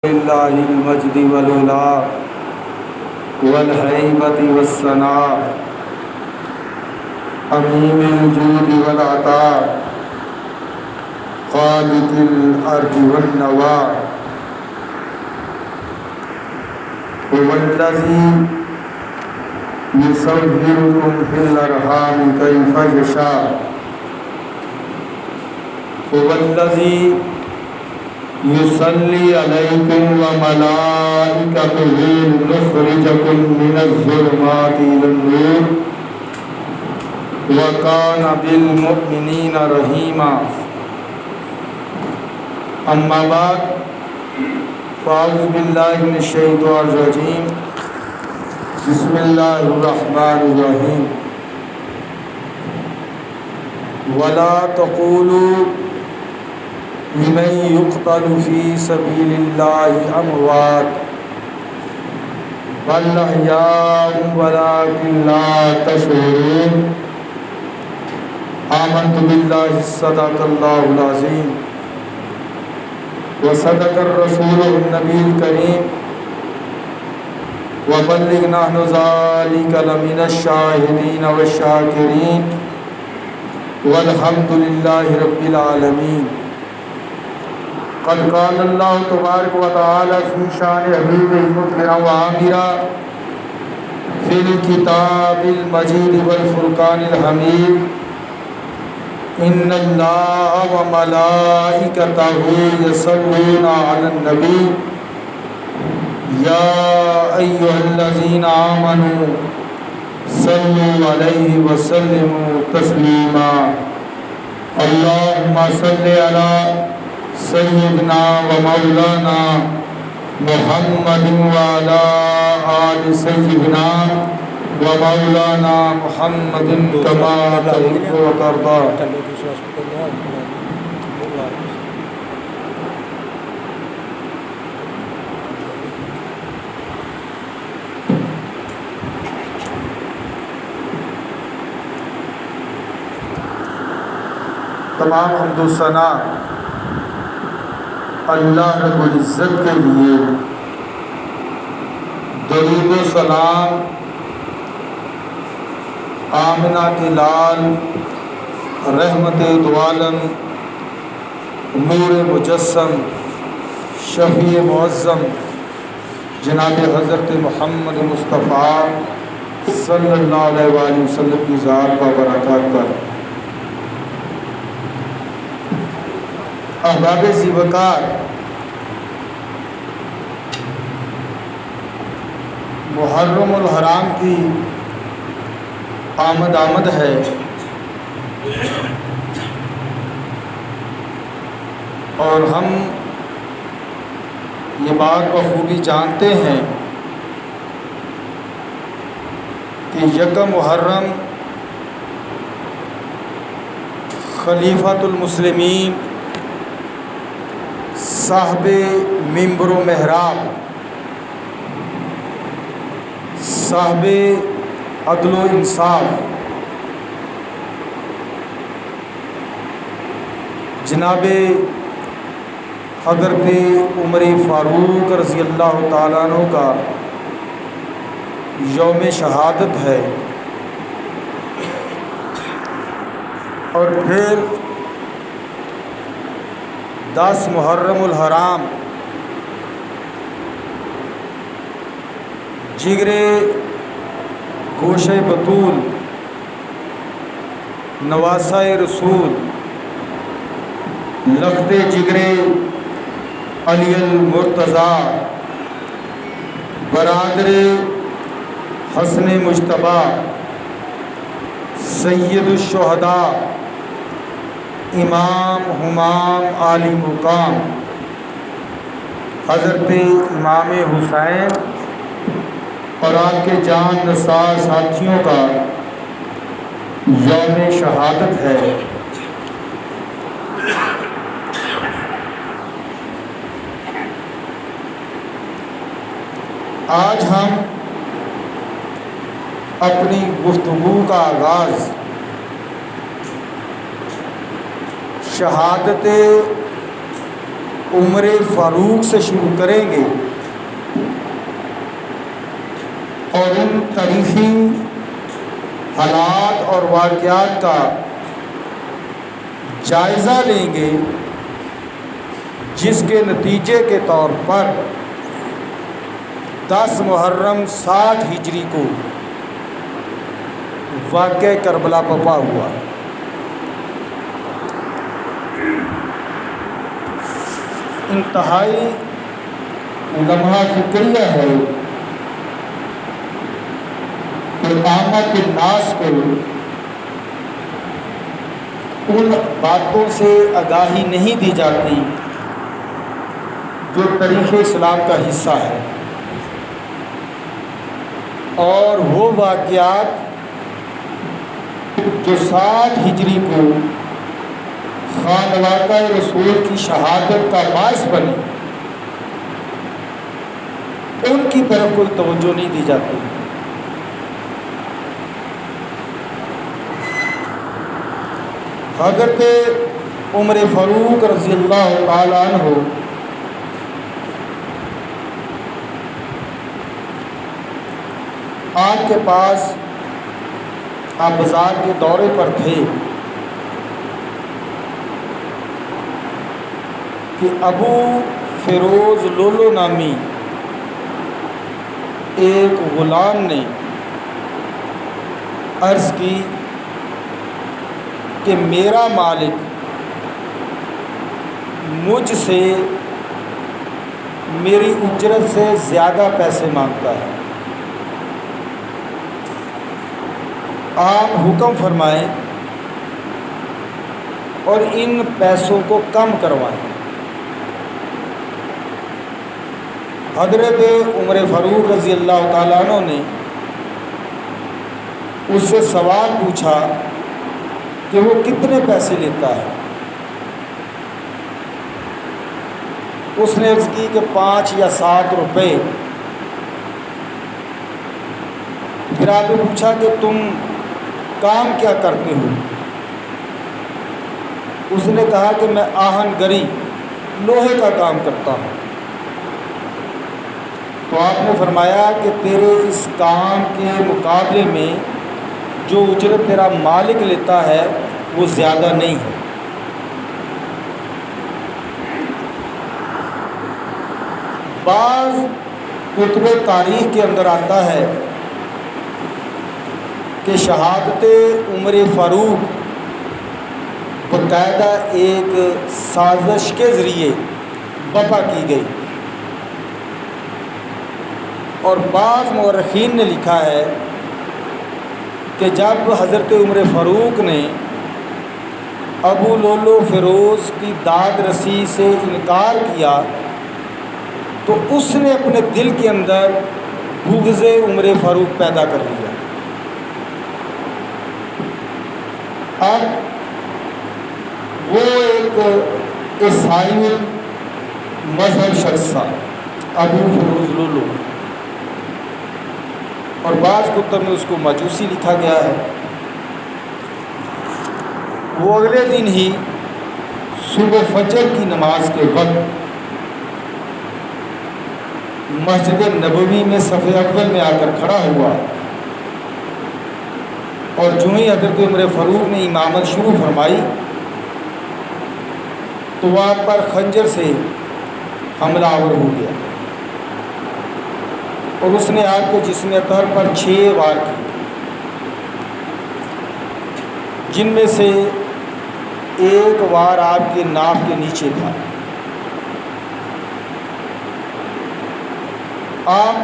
لله المجد والعلا والهيبة والثناء عميم الجود والعطاء خالق الأرض والنوى هو الذي يصوركم في الأرحام كيف يشاء هو الذي يصلي عليكم وملائكته ليخرجكم من الظلمات إلى النور وكان بالمؤمنين رحيما أما بعد فأعوذ بالله من الشيطان الرجيم بسم الله الرحمن الرحيم ولا تقولوا لمن يقتل في سبيل الله أموات بل أحياء ولكن لا تشعرون آمنت بالله صدق الله العظيم وصدق الرسول النبي الكريم وبلغنا ذلك لمن الشاهدين والشاكرين والحمد لله رب العالمين قد قال الله تبارك وتعالى في شان حبيبه مخبرا وعامرا في الكتاب المجيد والفرقان الحميد إن الله وملائكته يصلون على النبي يا أيها الذين آمنوا صلوا عليه وسلموا تسليما اللهم صل على سيدنا ومولانا محمد وعلى آل سيدنا ومولانا محمد كما تحب وترضى تمام حمد و ثنا اللہ رب العزت کے لیے، درود و سلام آمنہ کے لال، رحمت دو عالم، نور مجسم، شفیع معظم جناب حضرت محمد مصطفیٰ صلی اللہ علیہ وآلہ وسلم کی ذات و برکات پر۔ احباب ذی وقار، محرم الحرام کی آمد ہے اور ہم یہ بات بخوبی جانتے ہیں کہ یکم محرم خلیفۃ المسلمین، صاحب منبر و محراب، صاحب عدل و انصاف، جناب حضرت عمر فاروق رضی اللہ تعالیٰ عنہ کا یوم شہادت ہے، اور پھر 10 محرم الحرام جگر گوشہ بطول، نواسہ رسول، لخت جگر علی المرتضیٰ، برادر حسن مجتبیٰ، سید الشہداء، امام ہمام عالی مقام حضرت امام حسین اور آپ کے جان نثار ساتھیوں کا یوم شہادت ہے۔ آج ہم اپنی گفتگو کا آغاز شہادت عمر فاروق سے شروع کریں گے اور ان تاریخی حالات اور واقعات کا جائزہ لیں گے جس کے نتیجے کے طور پر 10 محرم 60 ہجری کو واقعہ کربلا پپا ہوا۔ انتہائی لمحہ فکریہ ہے کہ عامت الناس کو ان باتوں سے آگاہی نہیں دی جاتی جو تاریخ اسلام کا حصہ ہے، اور وہ واقعات جو 60 ہجری کو خانوادہ رسول کی شہادت کا باعث بنے، ان کی طرف کوئی توجہ نہیں دی جاتی۔ حضرت عمر فاروق رضی اللہ تعالیٰ عنہ آپ کے پاس آپ بازار کے دورے پر تھے کہ ابو فیروز لولو نامی ایک غلام نے عرض کی کہ میرا مالک مجھ سے میری اجرت سے زیادہ پیسے مانگتا ہے، آپ حکم فرمائیں اور ان پیسوں کو کم کروائیں۔ حضرت عمر فاروق رضی اللہ تعالیٰ عنہ نے اس سے سوال پوچھا کہ وہ کتنے پیسے لیتا ہے؟ اس نے عرض کی کہ 5 یا 7 روپے۔ پھر آپ نے پوچھا کہ تم کام کیا کرتے ہو؟ اس نے کہا کہ میں آہن گری لوہے کا کام کرتا ہوں۔ تو آپ نے فرمایا کہ تیرے اس کام کے مقابلے میں جو اجرت تیرا مالک لیتا ہے وہ زیادہ نہیں ہے۔ بعض کتب تاریخ کے اندر آتا ہے کہ شہادت عمر فاروق باقاعدہ ایک سازش کے ذریعے برپا کی گئی، اور بعض مورخین نے لکھا ہے کہ جب حضرت عمر فاروق نے ابو لولو فیروز کی داد رسی سے انکار کیا تو اس نے اپنے دل کے اندر بغض عمر فاروق پیدا کر لیا۔ اب وہ ایک عیسائی مذہب شخص تھا، ابو فیروز لولو، اور بعض کتب میں اس کو مجوسی لکھا گیا ہے۔ وہ اگلے دن ہی صبح فجر کی نماز کے وقت مسجد نبوی میں صف اول میں آ کر کھڑا ہوا، اور جو ہی حضرت عمر فاروق نے امامت شروع فرمائی تو وہ آپ پر خنجر سے حملہ آور ہو گیا، اور اس نے آپ کے جسم اطہر پر 6 وار کی، جن میں سے ایک وار آپ کے ناف کے نیچے تھا۔ آپ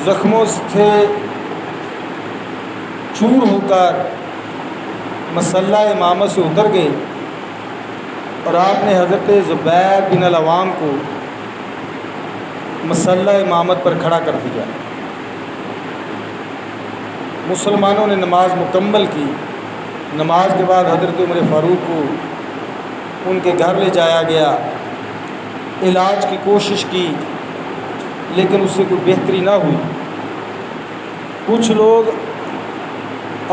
زخموں سے چور ہو کر مصلی امامت سے اتر گئے، اور آپ نے حضرت زبیر بن العوام کو مصلی امامت پر کھڑا کر دیا۔ مسلمانوں نے نماز مکمل کی۔ نماز کے بعد حضرت عمر فاروق کو ان کے گھر لے جایا گیا، علاج کی کوشش کی، لیکن اس سے کوئی بہتری نہ ہوئی۔ کچھ لوگ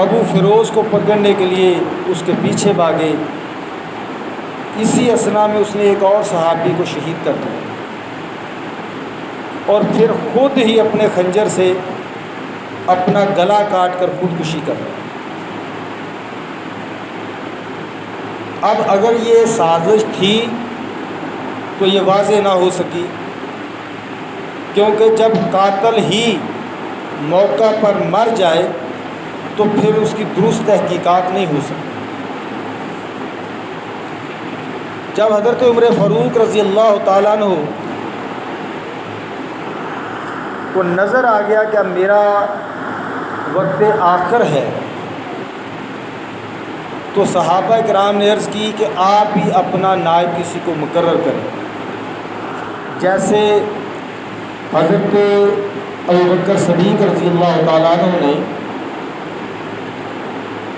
ابو فیروز کو پکڑنے کے لیے اس کے پیچھے بھاگے اسی اثنا میں اس نے ایک اور صحابی کو شہید کر دیا اور پھر خود ہی اپنے خنجر سے اپنا گلا کاٹ کر خودکشی کر لی۔ اب اگر یہ سازش تھی تو یہ واضح نہ ہو سکی، کیونکہ جب قاتل ہی موقع پر مر جائے تو پھر اس کی درست تحقیقات نہیں ہو سکتی۔ جب حضرت عمر فاروق رضی اللہ تعالیٰ عنہ کو نظر آ گیا کہ اب میرا وقت آخر ہے، تو صحابہ کرام نے عرض کی کہ آپ ہی اپنا نائب کسی کو مقرر کریں، جیسے حضرت ابوبکر صدیق رضی اللہ تعالیٰ عنہ نے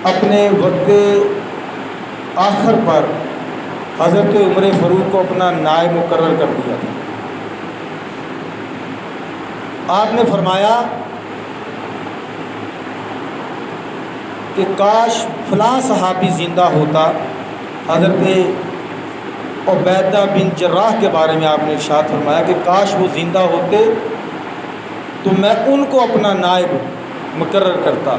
اپنے وقت آخر پر حضرت عمر فاروق کو اپنا نائب مقرر کر دیا تھا۔ آپ نے فرمایا کہ کاش فلاں صحابی زندہ ہوتا۔ حضرت عبیدہ بن جراح کے بارے میں آپ نے ارشاد فرمایا کہ کاش وہ زندہ ہوتے تو میں ان کو اپنا نائب مقرر کرتا۔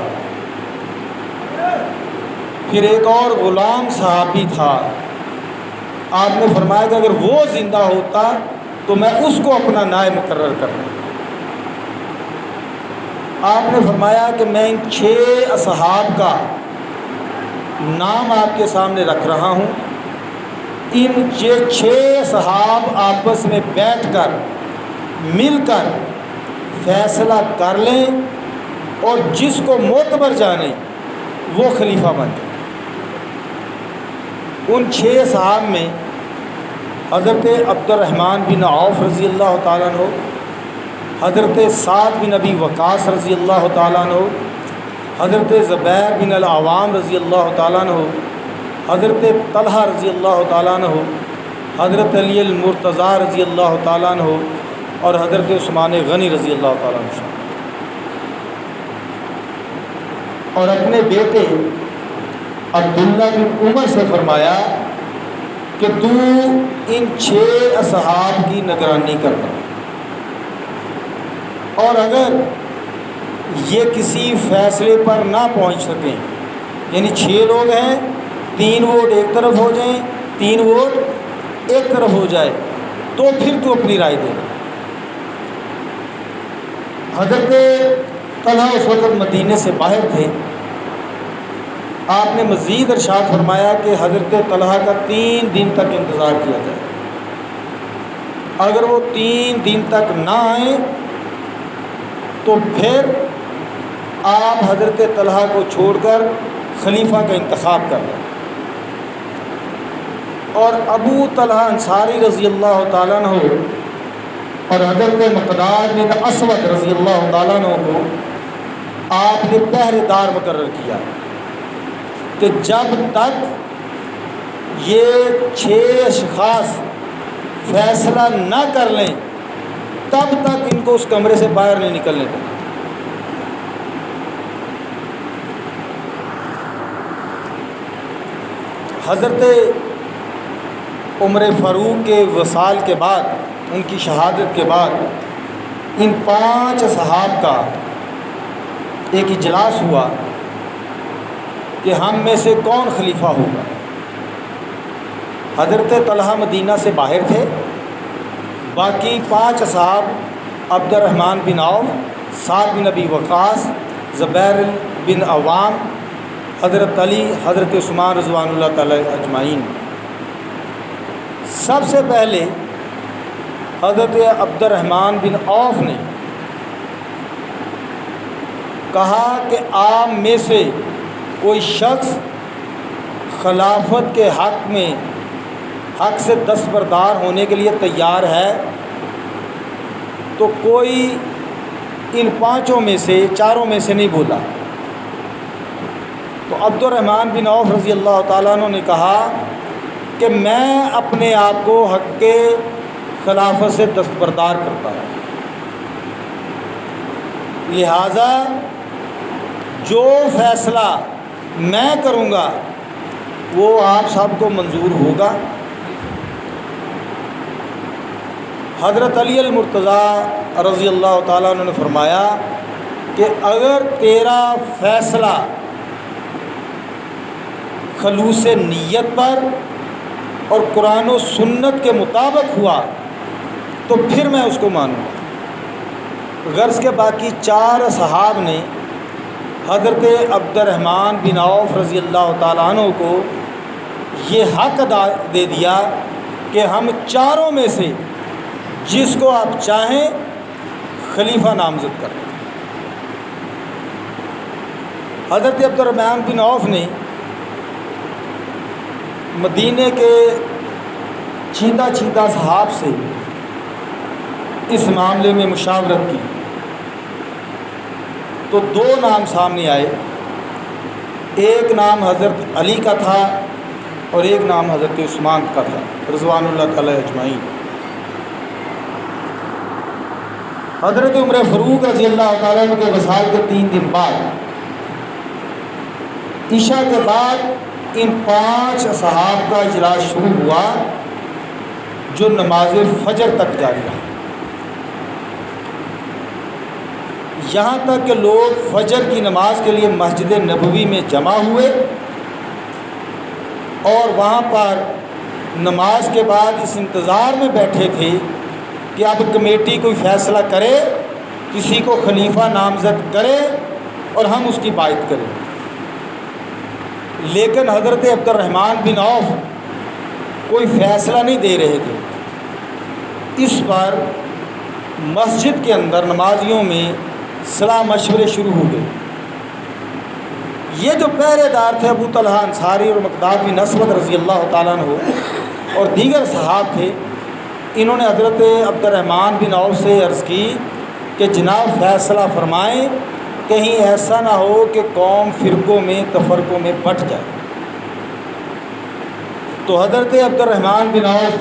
پھر ایک اور غلام صحابی تھا، آپ نے فرمایا کہ اگر وہ زندہ ہوتا تو میں اس کو اپنا نائب مقرر کرتا۔ آپ نے فرمایا کہ میں ان 6 اصحاب کا نام آپ کے سامنے رکھ رہا ہوں، ان 6 اصحاب آپس میں بیٹھ کر مل کر فیصلہ کر لیں اور جس کو معتبر جانے وہ خلیفہ بن جائے۔ ان 6 اصحاب میں حضرت عبد الرحمن بن عوف رضی اللہ تعالیٰ عنہ، حضرت سعد بن ابی وقاص رضی اللہ تعالیٰ عنہ، حضرت زبیر بن العوام رضی اللہ تعالیٰ عنہ، حضرت طلحہ رضی اللہ تعالیٰ عنہ، حضرت علی المرتضیٰ رضی اللہ تعالیٰ عنہ اور حضرت عثمان غنی رضی اللہ تعالیٰ عنہ، اور اپنے بیٹے عبداللہ بن عمر سے فرمایا کہ تو ان 6 اصحاب کی نگرانی کرنا، اور اگر یہ کسی فیصلے پر نہ پہنچ سکیں، یعنی 6 لوگ ہیں، 3 ووٹ ایک طرف ہو جائیں، 3 ووٹ ایک طرف ہو جائے تو پھر تو اپنی رائے دے۔ حضرت طلحہ اس وقت مدینے سے باہر تھے۔ آپ نے مزید ارشاد فرمایا کہ حضرت طلحہ کا 3 دن تک انتظار کیا جائے، اگر وہ 3 دن تک نہ آئیں تو پھر آپ حضرت طلحہ کو چھوڑ کر خلیفہ کا انتخاب کر لیں۔ اور ابو طلحہ انصاری رضی اللہ تعالیٰ عنہ اور حضرت مقداد بن اسود رضی اللہ تعالیٰ عنہ کو آپ نے پہرے دار مقرر کیا کہ جب تک یہ 6 اشخاص فیصلہ نہ کر لیں تب تک ان کو اس کمرے سے باہر نہیں نکلنے دیں۔ حضرت عمر فاروق کے وصال کے بعد، ان کی شہادت کے بعد، ان 5 اصحاب کا ایک اجلاس ہوا کہ ہم میں سے کون خلیفہ ہوگا۔ حضرت طلحہ مدینہ سے باہر تھے، باقی 5 اصحاب عبد الرحمن بن عوف، سعد بن ابی وقاص، زبیر بن عوام، حضرت علی، حضرت عثمان رضوان اللہ تعالی اجمعین۔ سب سے پہلے حضرت عبد الرحمن بن عوف نے کہا کہ آپ میں سے کوئی شخص خلافت کے حق سے دستبردار ہونے کے لیے تیار ہے، تو کوئی ان 5 میں سے 4 میں سے نہیں بولا۔ تو عبد الرحمن بن عوف رضی اللہ تعالیٰ عنہ نے کہا کہ میں اپنے آپ کو حق کے خلافت سے دستبردار کرتا ہوں، لہٰذا جو فیصلہ میں کروں گا وہ آپ سب کو منظور ہوگا، حضرت علی المرتضیٰ رضی اللہ تعالیٰ عنہ نے فرمایا کہ اگر تیرا فیصلہ خلوص نیت پر اور قرآن و سنت کے مطابق ہوا تو پھر میں اس کو مانوں گا۔ غرض کے باقی 4 اصحاب نے حضرت عبد الرحمن بن عوف رضی اللہ تعالیٰ عنہ کو یہ حق ادا دے دیا کہ ہم چاروں میں سے جس کو آپ چاہیں خلیفہ نامزد کریں۔ حضرت عبد الرحمن بن عوف نے مدینے کے چیتا صحاب سے اس معاملے میں مشاورت کی تو 2 نام سامنے آئے، ایک نام حضرت علی کا تھا اور ایک نام حضرت عثمان کا تھا رضوان اللہ تعالی اجمعین۔ حضرت عمر فاروق رضی اللہ تعالیٰ عنہ کے وصال کے 3 دن بعد عشاء کے بعد ان 5 اصحاب کا اجلاس شروع ہوا جو نماز فجر تک جاری رہا، یہاں تک کہ لوگ فجر کی نماز کے لیے مسجد نبوی میں جمع ہوئے اور وہاں پر نماز کے بعد اس انتظار میں بیٹھے تھے کہ اب کمیٹی کوئی فیصلہ کرے، کسی کو خلیفہ نامزد کرے اور ہم اس کی بائعت کریں۔ لیکن حضرت عبد الرحمن بن عوف کوئی فیصلہ نہیں دے رہے تھے۔ اس پر مسجد کے اندر نمازیوں میں صلاح مشورے شروع ہو گئے۔ یہ جو پہرے دار تھے ابو طلحہ انصاری اور مقداد بن اسود رضی اللہ تعالیٰ عنہ اور دیگر صحاب تھے، انہوں نے حضرت عبد الرحمن بن عوف سے عرض کی کہ جناب فیصلہ فرمائیں، کہیں ایسا نہ ہو کہ قوم فرقوں میں تفرقوں میں بٹ جائے۔ تو حضرت عبد الرحمن بن عوف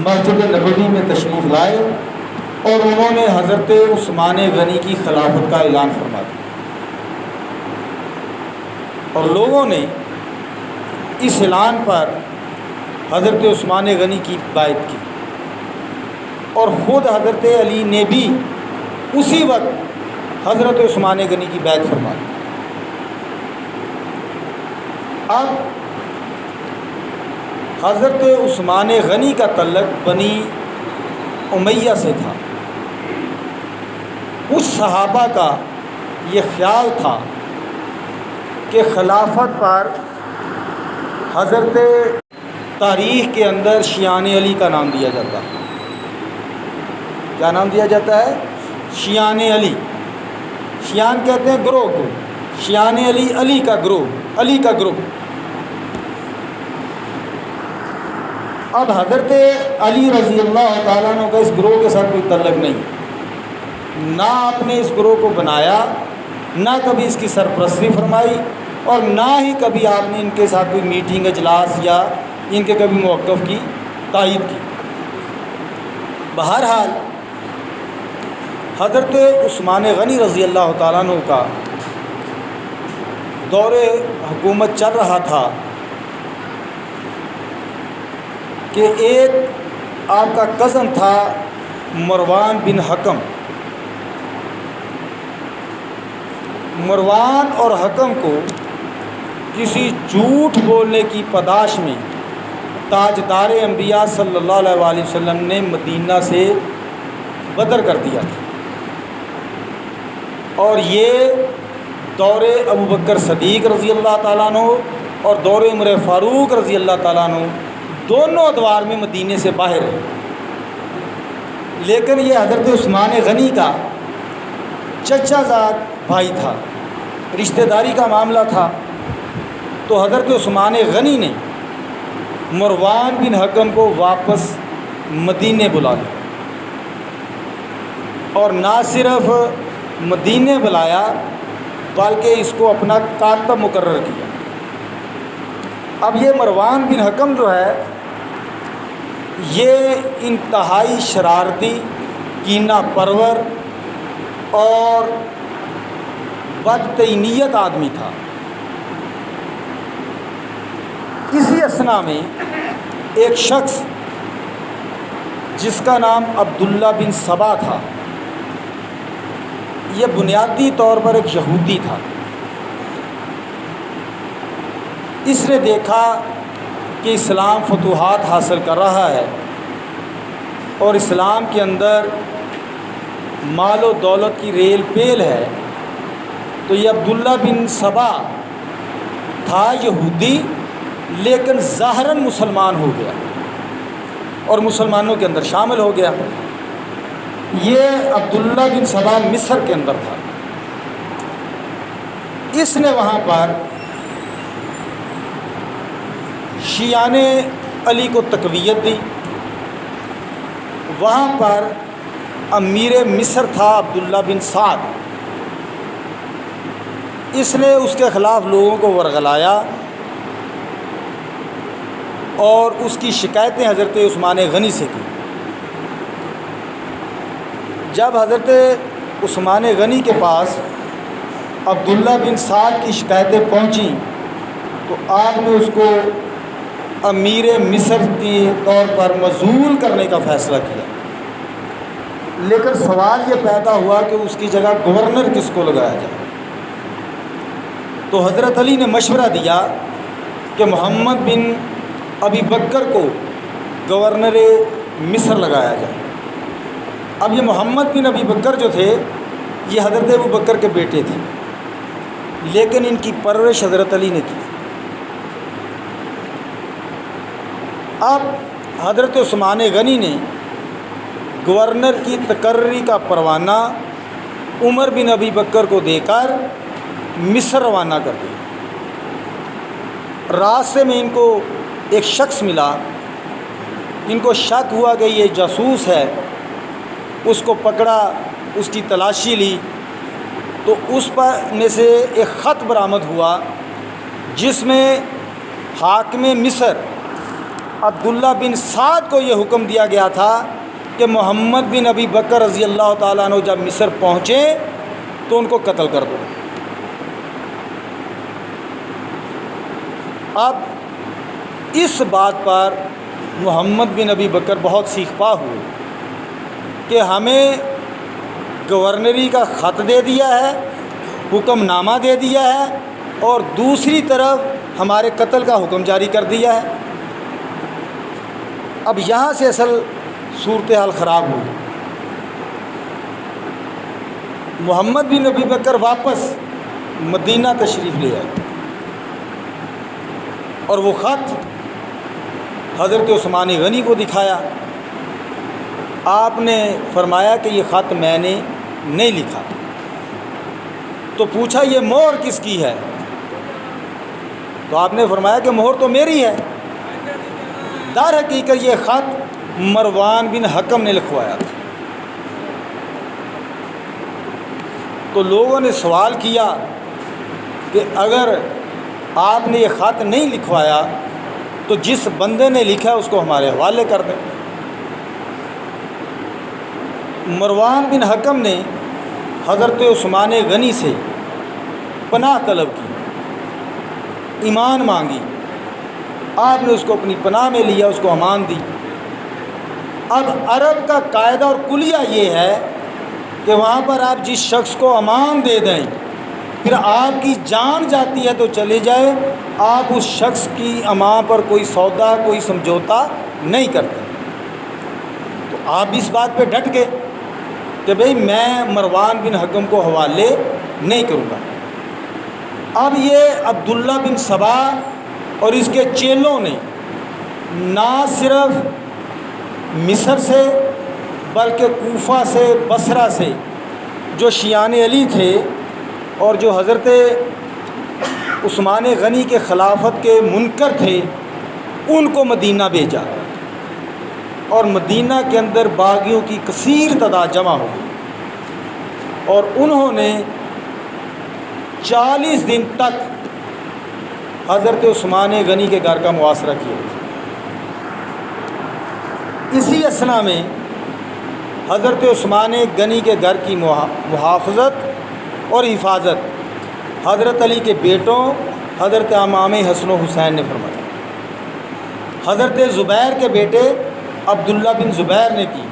مسجد نبوی میں تشریف لائے اور انہوں نے حضرت عثمان غنی کی خلافت کا اعلان فرما دیا اور لوگوں نے اس اعلان پر حضرت عثمان غنی کی بائعت کی اور خود حضرت علی نے بھی اسی وقت حضرت عثمان غنی کی بیعت فرما دی۔ اب حضرت عثمان غنی کا تعلق بنی امیہ سے تھا۔ کچھ صحابہ کا یہ خیال تھا کہ خلافت پر حضرت تاریخ کے اندر شیعان علی کا نام دیا جاتا ہے۔ کیا نام دیا جاتا ہے؟ شیعان علی۔ شیعان کہتے ہیں گروہ کو، شیعان علی علی کا گروہ، علی کا گروپ۔ اب حضرت علی رضی اللہ تعالیٰ عنہ کا اس گروہ کے ساتھ کوئی تعلق نہیں، نہ آپ نے اس گروہ کو بنایا، نہ کبھی اس کی سرپرستی فرمائی اور نہ ہی کبھی آپ نے ان کے ساتھ کوئی میٹنگ اجلاس یا ان کے کبھی موقف کی تائید کی۔ بہرحال حضرت عثمان غنی رضی اللہ تعالیٰ عنہ کا دور حکومت چل رہا تھا کہ ایک آپ کا کزن تھا مروان بن حکم۔ مروان اور حکم کو کسی جھوٹ بولنے کی پاداش میں تاجدار انبیاء صلی اللہ علیہ وآلہ وسلم نے مدینہ سے بدر کر دیا تھا اور یہ دور ابو بکر صدیق رضی اللہ تعالیٰ عنہ اور دور عمر فاروق رضی اللہ تعالیٰ عنہ دونوں ادوار میں مدینے سے باہر ہے۔ لیکن یہ حضرت عثمان غنی کا چچا زاد بھائی تھا، رشتہ داری کا معاملہ تھا، تو حضرت عثمان غنی نے مروان بن حکم کو واپس مدینے بلا لیا اور نہ صرف مدینے بلایا بلکہ اس کو اپنا کاتب مقرر کیا۔ اب یہ مروان بن حکم جو ہے یہ انتہائی شرارتی، کینہ پرور اور بدتینیت آدمی تھا۔ اسی اثنا میں ایک شخص جس کا نام عبداللہ بن سبا تھا، یہ بنیادی طور پر ایک یہودی تھا۔ اس نے دیکھا کہ اسلام فتوحات حاصل کر رہا ہے اور اسلام کے اندر مال و دولت کی ریل پیل ہے، تو یہ عبداللہ بن سبا تھا یہودی، لیکن ظاہراً مسلمان ہو گیا اور مسلمانوں کے اندر شامل ہو گیا۔ یہ عبداللہ بن سبا مصر کے اندر تھا۔ اس نے وہاں پر شیعان علی کو تقویت دی۔ وہاں پر امیر مصر تھا عبداللہ بن سعد، اس نے اس کے خلاف لوگوں کو ورغلایا اور اس کی شکایتیں حضرت عثمان غنی سے کی۔ جب حضرت عثمان غنی کے پاس عبداللہ بن سعد کی شکایتیں پہنچیں تو آپ نے اس کو امیر مصر کے طور پر معزول کرنے کا فیصلہ کیا، لیکن سوال یہ پیدا ہوا کہ اس کی جگہ گورنر کس کو لگایا جائے۔ تو حضرت علی نے مشورہ دیا کہ محمد بن ابی بکر کو گورنر مصر لگایا جائے۔ اب یہ محمد بن ابی بکر جو تھے یہ حضرت ابو بکر کے بیٹے تھے، لیکن ان کی پرورش حضرت علی نے کی۔ اب حضرت عثمان غنی نے گورنر کی تقرری کا پروانہ عمر بن ابی بکر کو دے کر مصر روانہ کر دیا۔ راستے میں ان کو ایک شخص ملا، ان کو شک ہوا کہ یہ جاسوس ہے، اس کو پکڑا، اس کی تلاشی لی تو اس پر میں سے ایک خط برآمد ہوا جس میں حاکم مصر عبداللہ بن سعد کو یہ حکم دیا گیا تھا کہ محمد بن ابی بکر رضی اللہ تعالیٰ عنہ جب مصر پہنچے تو ان کو قتل کر دو۔ اب اس بات پر محمد بن ابی بکر بہت سیخ پا ہوئے کہ ہمیں گورنری کا خط دے دیا ہے، حکم نامہ دے دیا ہے، اور دوسری طرف ہمارے قتل کا حکم جاری کر دیا ہے۔ اب یہاں سے اصل صورتحال خراب ہوئی۔ محمد بن ابی بکر واپس مدینہ تشریف لے آئے اور وہ خط حضرت عثمان غنی کو دکھایا۔ آپ نے فرمایا کہ یہ خط میں نے نہیں لکھا۔ تو پوچھا یہ مہر کس کی ہے؟ تو آپ نے فرمایا کہ مہر تو میری ہے۔ در حقیقت یہ خط مروان بن حکم نے لکھوایا تھا۔ تو لوگوں نے سوال کیا کہ اگر آپ نے یہ خط نہیں لکھوایا تو جس بندے نے لکھا ہے اس کو ہمارے حوالے کر دیں۔ مروان بن حکم نے حضرت عثمان غنی سے پناہ طلب کی، ایمان مانگی۔ آپ نے اس کو اپنی پناہ میں لیا، اس کو امان دی۔ اب عرب کا قاعدہ اور کلیہ یہ ہے کہ وہاں پر آپ جس شخص کو امان دے دیں پھر آپ کی جان جاتی ہے تو چلے جائے، آپ اس شخص کی امان پر کوئی سودا، کوئی سمجھوتا نہیں کرتے۔ تو آپ اس بات پہ ڈٹ گئے کہ بھئی میں مروان بن حکم کو حوالے نہیں کروں گا۔ اب یہ عبداللہ بن سبا اور اس کے چیلوں نے نہ صرف مصر سے بلکہ کوفہ سے، بصرہ سے جو شیعان علی تھے اور جو حضرت عثمان غنی کے خلافت کے منکر تھے ان کو مدینہ بھیجا، اور مدینہ کے اندر باغیوں کی کثیر تعداد جمع ہو گئی، اور انہوں نے 40 دن تک حضرت عثمان غنی کے گھر کا محاصرہ کیا۔ اسی اثنا میں حضرت عثمان غنی کے گھر کی محافظت اور حفاظت حضرت علی کے بیٹوں حضرت امام حسن و حسین نے فرمایا۔ حضرت زبیر کے بیٹے عبداللہ بن زبیر نے کی،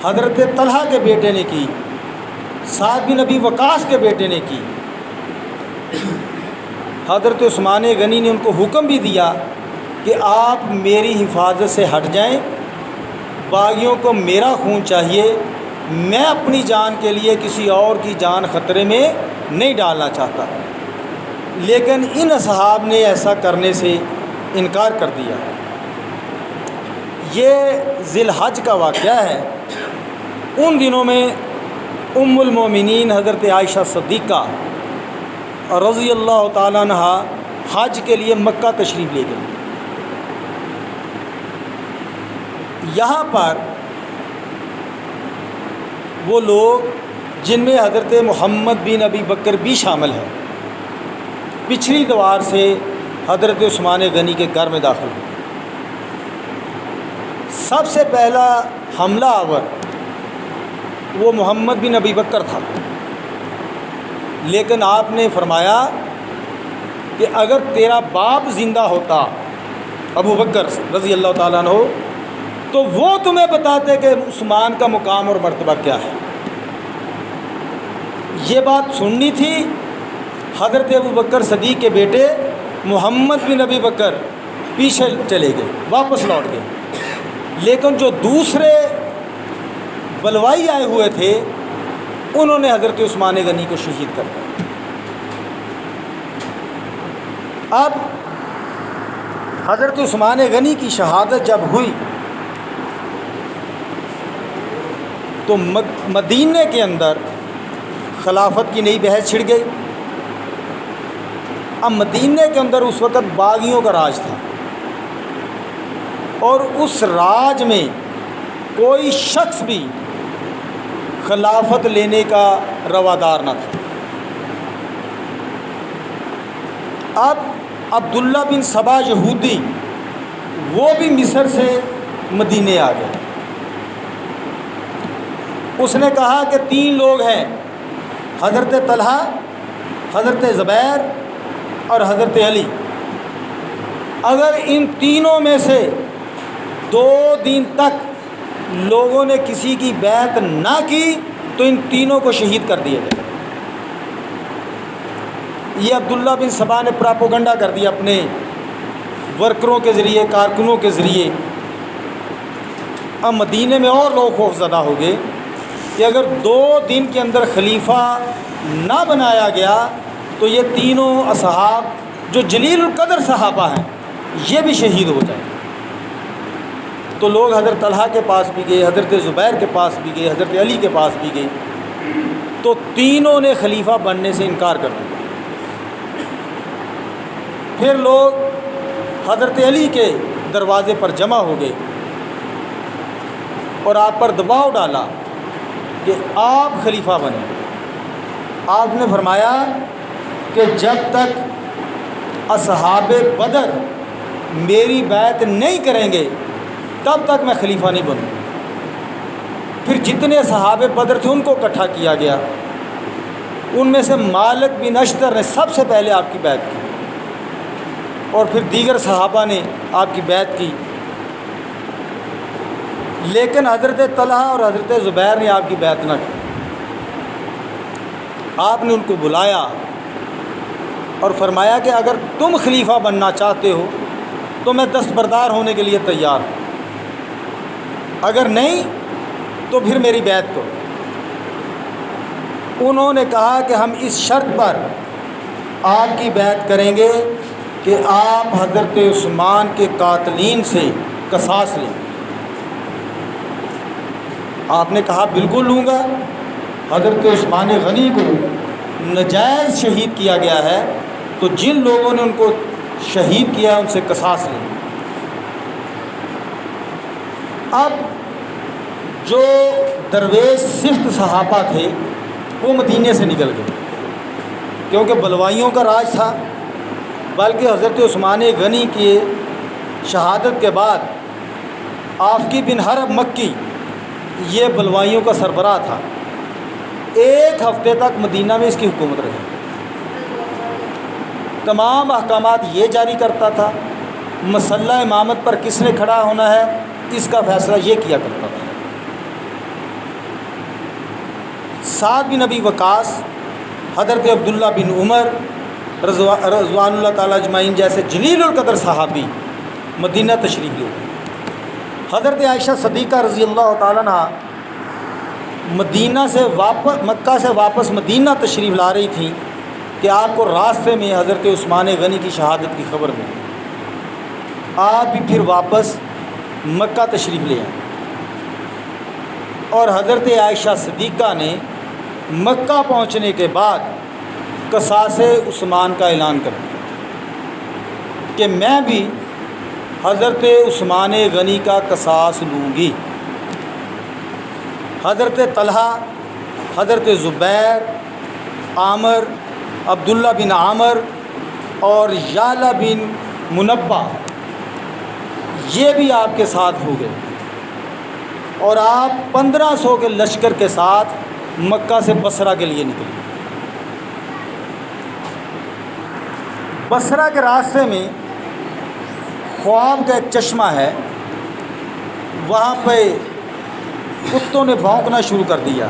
حضرت طلحہ کے بیٹے نے کی، سعد بن ابی وقاص کے بیٹے نے کی۔ حضرت عثمان غنی نے ان کو حکم بھی دیا کہ آپ میری حفاظت سے ہٹ جائیں، باغیوں کو میرا خون چاہیے، میں اپنی جان کے لیے کسی اور کی جان خطرے میں نہیں ڈالنا چاہتا۔ لیکن ان اصحاب نے ایسا کرنے سے انکار کر دیا۔ یہ ذی الحج کا واقعہ ہے۔ ان دنوں میں ام المومنین حضرت عائشہ صدیقہ رضی اللہ تعالیٰ عنہ حج کے لیے مکہ تشریف لے گئی۔ یہاں پر وہ لوگ جن میں حضرت محمد بن ابی بکر بھی شامل ہیں پچھلی دوار سے حضرت عثمان غنی کے گھر میں داخل ہوئے۔ سب سے پہلا حملہ آور وہ محمد بن ابی بکر تھا، لیکن آپ نے فرمایا کہ اگر تیرا باپ زندہ ہوتا ابو بکر رضی اللہ تعالیٰ عنہ تو وہ تمہیں بتاتے کہ عثمان کا مقام اور مرتبہ کیا ہے۔ یہ بات سننی تھی۔ حضرت ابو بکر صدیق کے بیٹے محمد بن ابی بکر پیچھے چلے گئے، واپس لوٹ گئے، لیکن جو دوسرے بلوائی آئے ہوئے تھے انہوں نے حضرت عثمان غنی کو شہید کر دیا۔ اب حضرت عثمان غنی کی شہادت جب ہوئی تو مدینے کے اندر خلافت کی نئی بحث چھڑ گئی۔ اب مدینے کے اندر اس وقت باغیوں کا راج تھا، اور اس راج میں کوئی شخص بھی خلافت لینے کا روادار نہ تھا۔ اب عبداللہ بن سبا یہودی وہ بھی مصر سے مدینے آ گیا۔ اس نے کہا کہ 3 لوگ ہیں، حضرت طلحہ، حضرت زبیر اور حضرت علی، اگر ان تینوں میں سے 2 دن تک لوگوں نے کسی کی بیعت نہ کی تو ان تینوں کو شہید کر دیا جائے۔ یہ عبداللہ بن سبا نے پراپوگنڈا کر دیا اپنے ورکروں کے ذریعے، کارکنوں کے ذریعے۔ اب مدینے میں اور لوگ خوف زدہ ہو گئے کہ اگر 2 دن کے اندر خلیفہ نہ بنایا گیا تو یہ تینوں اصحاب جو جلیل القدر صحابہ ہیں یہ بھی شہید ہو جائیں۔ تو لوگ حضرت طلحہ کے پاس بھی گئے، حضرت زبیر کے پاس بھی گئے، حضرت علی کے پاس بھی گئے، تو تینوں نے خلیفہ بننے سے انکار کر دیا۔ پھر لوگ حضرت علی کے دروازے پر جمع ہو گئے اور آپ پر دباؤ ڈالا کہ آپ خلیفہ بنیں۔ آپ نے فرمایا کہ جب تک اصحاب بدر میری بیعت نہیں کریں گے تب تک میں خلیفہ نہیں بنوں۔ پھر جتنے صحاب بدر تھے ان کو اکٹھا کیا گیا، ان میں سے مالک بن اشتر نے سب سے پہلے آپ کی بیعت کی، اور پھر دیگر صحابہ نے آپ کی بیعت کی، لیکن حضرت طلحہ اور حضرت زبیر نے آپ کی بیعت نہ کی۔ آپ نے ان کو بلایا اور فرمایا کہ اگر تم خلیفہ بننا چاہتے ہو تو میں دستبردار ہونے کے لیے تیار ہوں، اگر نہیں تو پھر میری بیعت کرو۔ انہوں نے کہا کہ ہم اس شرط پر آپ کی بیعت کریں گے کہ آپ حضرت عثمان کے قاتلین سے قصاص لیں۔ آپ نے کہا بالکل لوں گا، حضرت عثمان غنی کو ناجائز شہید کیا گیا ہے تو جن لوگوں نے ان کو شہید کیا ان سے قصاص لیں۔ اب جو درویش صفت صحابہ تھے وہ مدینے سے نکل گئے کیونکہ بلوائیوں کا راج تھا، بلکہ حضرت عثمان غنی کی شہادت کے بعد آفقی بن حرب مکی یہ بلوائیوں کا سربراہ تھا۔ 1 ہفتے تک مدینہ میں اس کی حکومت رہی، تمام احکامات یہ جاری کرتا تھا، مسئلہ امامت پر کس نے کھڑا ہونا ہے اس کا فیصلہ یہ کیا کرتا تھا۔ سعد بن ابی وقاص، حضرت عبداللہ بن عمر رضوان اللہ تعالیٰ اجمعین جیسے جلیل القدر صحابی مدینہ تشریف لے۔ حضرت عائشہ صدیقہ رضی اللہ تعالیٰ عنہ مکہ سے واپس مدینہ تشریف لا رہی تھیں کہ آپ کو راستے میں حضرت عثمان غنی کی شہادت کی خبر ملی۔ آپ بھی پھر واپس مکہ تشریف لے آئے اور حضرت عائشہ صدیقہ نے مکہ پہنچنے کے بعد قصاص عثمان کا اعلان کر دیا کہ میں بھی حضرت عثمان غنی کا قصاص لوں گی۔ حضرت طلحہ، حضرت زبیر، عامر، عبداللہ بن عامر اور یعلا بن منبہ یہ بھی آپ کے ساتھ ہو گئے اور آپ 1500 کے لشکر کے ساتھ مکہ سے بصرہ کے لیے نکلے۔ بصرہ کے راستے میں خواب کا ایک چشمہ ہے، وہاں پہ کتوں نے بھونکنا شروع کر دیا۔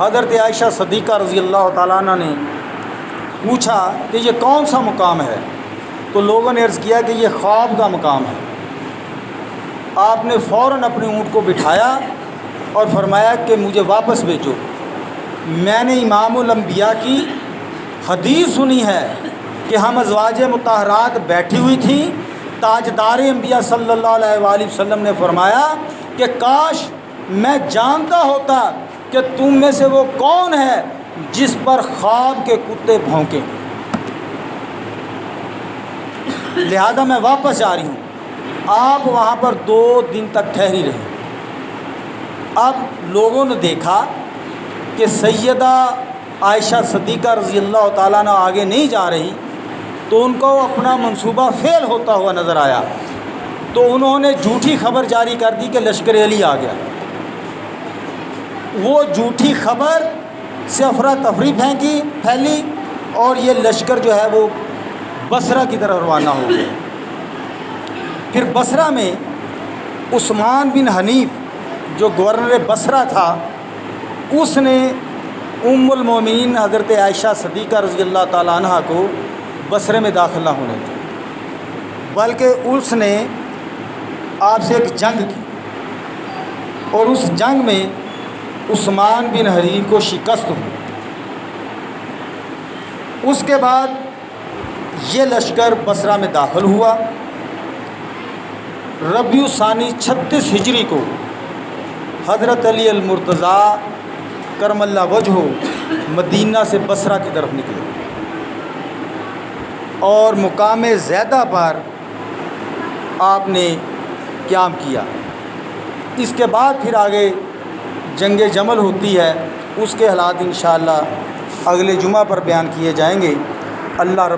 حضرت عائشہ صدیقہ رضی اللہ تعالیٰ عنہ نے پوچھا کہ یہ کون سا مقام ہے؟ تو لوگوں نے عرض کیا کہ یہ خواب کا مقام ہے۔ آپ نے فوراً اپنے اونٹ کو بٹھایا اور فرمایا کہ مجھے واپس بھیجو، میں نے امام الانبیاء کی حدیث سنی ہے کہ ہم ازواج مطہرات بیٹھی ہوئی تھیں، تاجدار انبیاء صلی اللہ علیہ وآلہ وسلم نے فرمایا کہ کاش میں جانتا ہوتا کہ تم میں سے وہ کون ہے جس پر خواب کے کتے بھونکیں، لہذا میں واپس جا رہی ہوں۔ آپ وہاں پر 2 دن تک ٹھہری رہی۔ اب لوگوں نے دیکھا کہ سیدہ عائشہ صدیقہ رضی اللہ تعالیٰ عنہ آگے نہیں جا رہی تو ان کو اپنا منصوبہ فیل ہوتا ہوا نظر آیا، تو انہوں نے جھوٹی خبر جاری کر دی کہ لشکر علی آ گیا۔ وہ جھوٹی خبر سے افراتفری پھیلی اور یہ لشکر جو ہے وہ بصرہ کی طرف روانہ ہو گیا۔ پھر بصرہ میں عثمان بن حنیف جو گورنر بصرہ تھا، اس نے ام المومنین حضرت عائشہ صدیقہ رضی اللہ تعالیٰ عنہ کو بصرے میں داخلہ ہونے دیا، بلکہ اس نے آپ سے ایک جنگ کی اور اس جنگ میں عثمان بن حنیف کو شکست ہوئی۔ اس کے بعد یہ لشکر بصرہ میں داخل ہوا۔ ربیع الثانی 36 ہجری کو حضرت علی المرتضیٰ کرم اللہ وجہہ مدینہ سے بصرہ کی طرف نکلے اور مقام زیدہ پر آپ نے قیام کیا۔ اس کے بعد پھر آگے جنگ جمل ہوتی ہے، اس کے حالات انشاءاللہ اگلے جمعہ پر بیان کیے جائیں گے۔ اللہ رب